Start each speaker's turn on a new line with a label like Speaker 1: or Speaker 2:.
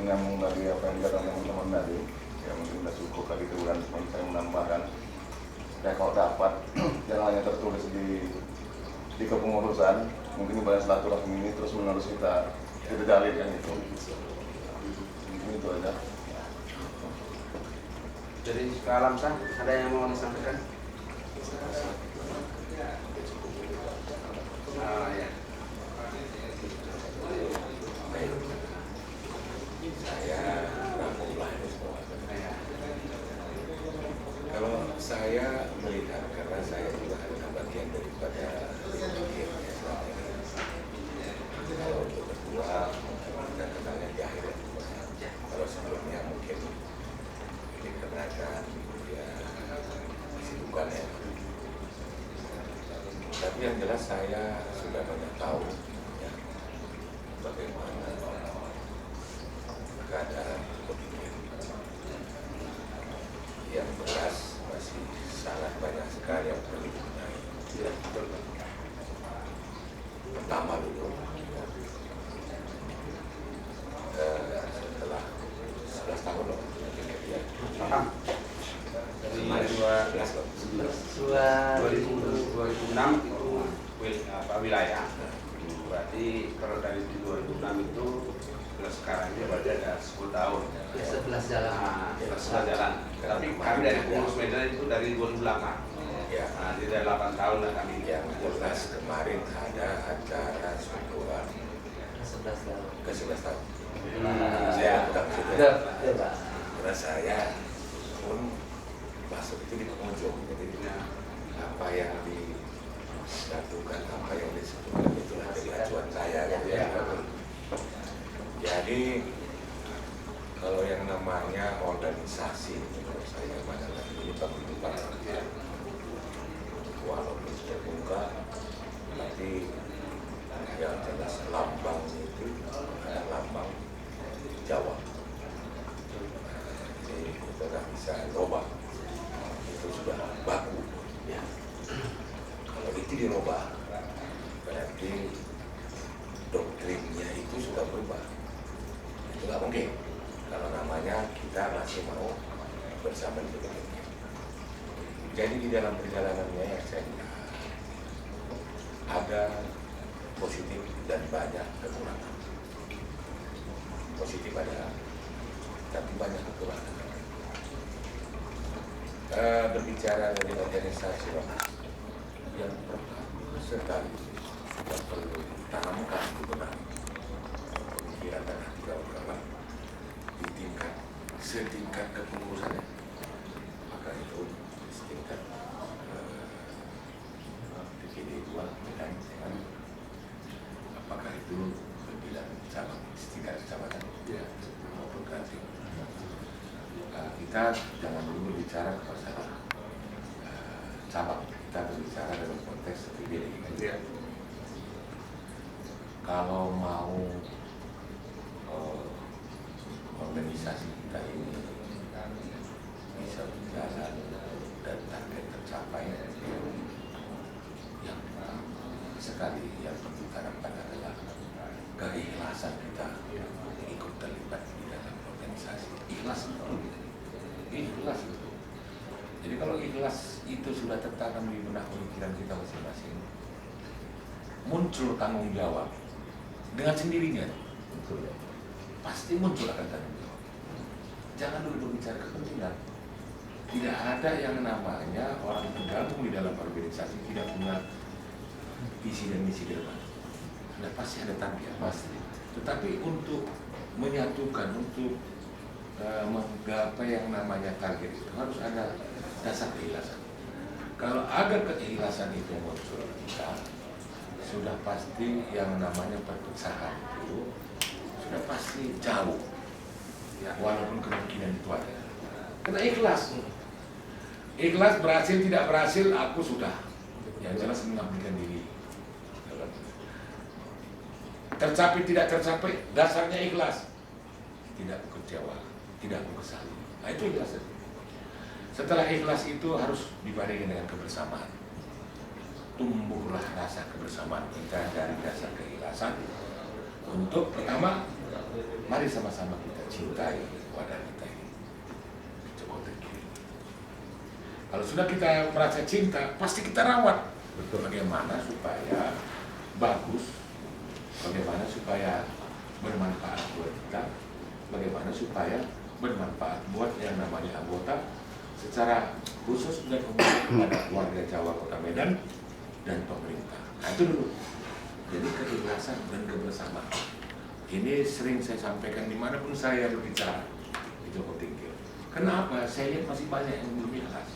Speaker 1: menyambung dari apa yang dikatakan teman-teman tadi, ya mungkin sudah cukup tadi itu, dan saya menambahkan, ya kalau dapat jangan hanya tertulis di kepengurusan, mungkin banyak silaturahmi ini terus menerus kita jalinkan itu. Mungkin itu aja.
Speaker 2: Jadi ke Alam Sah, ada yang mau disampaikan? Ya.
Speaker 3: Kalau saya melihat, karena saya juga adalah bagian daripada kalau untuk berdua kita kenalnya di akhir. Kalau sebelumnya mungkin dikarenakan ya kesibukan ya. Tapi yang jelas saya sudah banyak tahu ya, bagaimana keadaan begini. Yang jelas masih sangat banyak sekali yang perlu dibenahi. Ya, betul. Pertama dulu, setelah 11 tahun loh, ya.
Speaker 2: Dari 2006 itu wilayah. Berarti kalau dari 2006 itu sekarang ini berarti ada 10 tahun.
Speaker 4: 11 jalan.
Speaker 2: 11 jalan. Tapi kami dari pengurus Medan itu dari 2008.
Speaker 3: Ya,
Speaker 2: jadi 8 tahun lah kami.
Speaker 3: Yang jelas kemarin ada acara syukuran
Speaker 4: 11 tahun.
Speaker 3: ke 11 tahun.
Speaker 2: Saya
Speaker 3: tetap situ. Karena saya pun masuk itu di pengunjung. Jadi apa yang dilakukan, apa yang disebutkan itulah jadi acuan saya. Gitu ya. Jadi kalau yang namanya organisasi menurut saya adalah ini pembentukan walaupun terbuka, tapi yang jelas lambang itu adalah lambang Jawa. Jadi kita nggak bisa rubah, itu sudah baku. Ya. Kalau itu dirubah, berarti doktrinnya itu sudah berubah. Itu nggak mungkin kalau namanya kita masih mau bersama di begini. Jadi di dalam perjalanannya yang saya lihat ada positif dan banyak kekurangan. Positif ada, tapi banyak kekurangan. Berbicara dari organisasi yang pertama sekali kita perlu tanamkan di benak pemikiran dan hati kawan-kawan di tingkat setingkat kepengurusannya, maka itu setingkat DPD 2 Medan, apakah itu pemilihan cabang setingkat kecamatan maupun kantor. Kita jangan dulu bicara masalah cabang, kita berbicara dalam konteks DPD. Kalau mau organisasi kita ini bisa berjalan dan target tercapai, yang sekali yang perlu ditanamkan adalah keikhlasan kita ikut terlibat di dalam organisasi. Ikhlas itu. Jadi kalau ikhlas itu sudah tertanam di benak pemikiran kita masing-masing, muncul tanggung jawab dengan sendirinya. Betul. Pasti muncul akan tanggung jawab. Jangan dulu berbicara kepentingan. Tidak ada yang namanya orang tergabung di dalam organisasi tidak punya visi dan misi ke depan. Nah, pasti ada target, pasti. Tetapi untuk menyatukan, untuk menggapai yang namanya target itu harus ada dasar keikhlasan. Kalau ada keikhlasan itu muncul kita, sudah pasti yang namanya perpecahan itu sudah pasti jauh, ya, walaupun kemungkinan itu ada. Karena ikhlas berhasil tidak berhasil, aku sudah yang jelas mengabdikan diri. Tercapai tidak tercapai, dasarnya ikhlas, tidak kecewa, tidak kesal. Nah, itu ikhlas. Setelah ikhlas itu harus dibarengi dengan kebersamaan. Tumbuhlah rasa kebersamaan kita dari dasar keikhlasan untuk pertama Mari sama-sama kita cintai wadah kita ini, Joko Tingkir. Kalau sudah kita merasa cinta, pasti kita rawat. Bagaimana supaya bagus, bagaimana supaya bermanfaat buat kita, bagaimana supaya bermanfaat buat yang namanya anggota secara khusus dan umum kepada warga Jawa Kota Medan dan pemerintah. Nah itu dulu. Jadi keikhlasan dan kebersamaan. Ini sering saya sampaikan dimanapun saya berbicara di Joko Tingkir. Kenapa? Saya lihat masih banyak yang belum ikhlas.